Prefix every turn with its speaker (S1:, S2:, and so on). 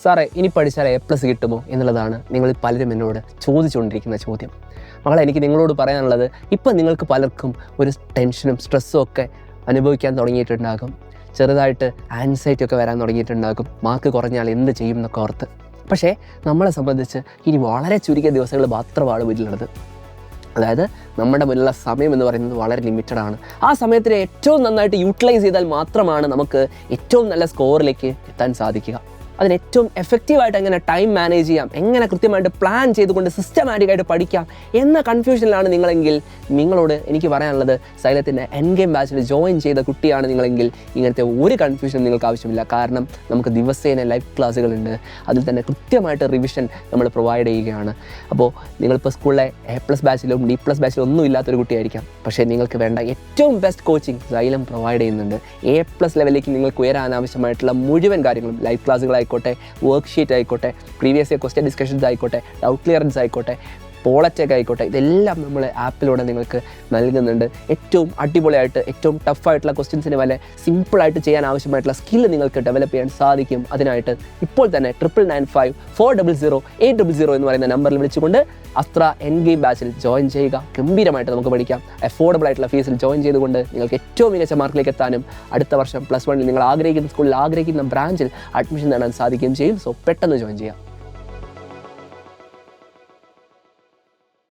S1: സാറേ ഇനി പഠിച്ചാൽ A+ കിട്ടുമോ എന്നുള്ളതാണ് നിങ്ങൾ പലരും എന്നോട് ചോദിച്ചുകൊണ്ടിരിക്കുന്ന ചോദ്യം. മകളെ, എനിക്ക് നിങ്ങളോട് പറയാനുള്ളത്, ഇപ്പം നിങ്ങൾക്ക് പലർക്കും ഒരു ടെൻഷനും സ്ട്രെസ്സും ഒക്കെ അനുഭവിക്കാൻ തുടങ്ങിയിട്ടുണ്ടാകും. ചെറുതായിട്ട് ആൻസൈറ്റി ഒക്കെ വരാൻ തുടങ്ങിയിട്ടുണ്ടാകും. മാർക്ക് കുറഞ്ഞാൽ എന്ത് ചെയ്യും എന്നൊക്കെ ഓർത്ത്. പക്ഷേ നമ്മളെ സംബന്ധിച്ച് ഇനി വളരെ ചുരുങ്ങിയ ദിവസങ്ങൾ മാത്രമാണ് മുന്നിലുള്ളത്. അതായത് നമ്മുടെ മുന്നിലുള്ള സമയം എന്ന് പറയുന്നത് വളരെ ലിമിറ്റഡാണ്. ആ സമയത്തിനെ ഏറ്റവും നന്നായിട്ട് യൂട്ടിലൈസ് ചെയ്താൽ മാത്രമാണ് നമുക്ക് ഏറ്റവും നല്ല സ്കോറിലേക്ക് എത്താൻ സാധിക്കുക. അതിന് ഏറ്റവും എഫക്റ്റീവായിട്ട് എങ്ങനെ ടൈം മാനേജ് ചെയ്യാം, എങ്ങനെ കൃത്യമായിട്ട് പ്ലാൻ ചെയ്തുകൊണ്ട് സിസ്റ്റമാറ്റിക്കായിട്ട് പഠിക്കാം എന്ന കൺഫ്യൂഷനിലാണ് നിങ്ങളെങ്കിൽ നിങ്ങളോട് എനിക്ക് പറയാനുള്ളത്, സൈലത്തിൻ്റെ എൻഡ് ഗെയിം ബാച്ചിൽ ജോയിൻ ചെയ്ത കുട്ടിയാണ് നിങ്ങളെങ്കിൽ ഇങ്ങനത്തെ ഒരു കൺഫ്യൂഷൻ നിങ്ങൾക്ക് ആവശ്യമില്ല. കാരണം നമുക്ക് ദിവസേന ലൈവ് ക്ലാസ്സുകളുണ്ട്. അതിൽ തന്നെ കൃത്യമായിട്ട് റിവിഷൻ നമ്മൾ പ്രൊവൈഡ് ചെയ്യുകയാണ്. അപ്പോൾ നിങ്ങളിപ്പോൾ സ്കൂളിലെ A+ ബാച്ചിലും D+ ബാച്ചിലും ഒന്നും ഇല്ലാത്തൊരു കുട്ടിയായിരിക്കാം. പക്ഷേ നിങ്ങൾക്ക് വേണ്ട ഏറ്റവും ബെസ്റ്റ് കോച്ചിങ് സൈലം പ്രൊവൈഡ് ചെയ്യുന്നുണ്ട്. A+ ലെവലിലേക്ക് നിങ്ങൾക്ക് ഉയരാൻ ആവശ്യമായിട്ടുള്ള മുഴുവൻ കാര്യങ്ങളും, ലൈവ് ക്ലാസ്സുകളായിക്കോട്ടെ, വർക്ക്ഷീറ്റ് ആയിക്കോട്ടെ, പ്രീവിയസ് ഇയർ ക്വസ്റ്റ്യൻ ഡിസ്കഷൻസ് ആയിക്കോട്ടെ, ഡൗട്ട് ക്ലിയറൻസ് ആയിക്കോട്ടെ, പോളറ്റൊക്കെ ആയിക്കോട്ടെ, ഇതെല്ലാം നമ്മൾ ആപ്പിലൂടെ നിങ്ങൾക്ക് നൽകുന്നുണ്ട്. ഏറ്റവും അടിപൊളിയായിട്ട് ഏറ്റവും ടഫായിട്ടുള്ള ക്വസ്റ്റ്യൻസിന് വരെ സിമ്പിളായിട്ട് ചെയ്യാൻ ആവശ്യമായിട്ടുള്ള സ്കില്ല് നിങ്ങൾക്ക് ഡെവലപ്പ് ചെയ്യാൻ സാധിക്കും. അതിനായിട്ട് ഇപ്പോൾ തന്നെ 9995 400 800 എന്ന് പറയുന്ന നമ്പറിൽ വിളിച്ചുകൊണ്ട് അസ്ത്ര എൻഡ് ഗെയിം ബാച്ചിൽ ജോയിൻ ചെയ്യുക. ഗംഭീരമായിട്ട് നമുക്ക് പഠിക്കാം. അഫോർഡബിൾ ആയിട്ടുള്ള ഫീസിൽ ജോയിൻ ചെയ്തുകൊണ്ട് നിങ്ങൾക്ക് ഏറ്റവും മികച്ച മാർക്കിലേക്ക് എത്താനും അടുത്ത വർഷം +1 നിങ്ങൾ ആഗ്രഹിക്കുന്ന സ്കൂളിൽ ആഗ്രഹിക്കുന്ന ബ്രാഞ്ചിൽ അഡ്മിഷൻ നേടാൻ സാധിക്കുകയും ചെയ്യും. സോ പെട്ടെന്ന് ജോയിൻ ചെയ്യാം.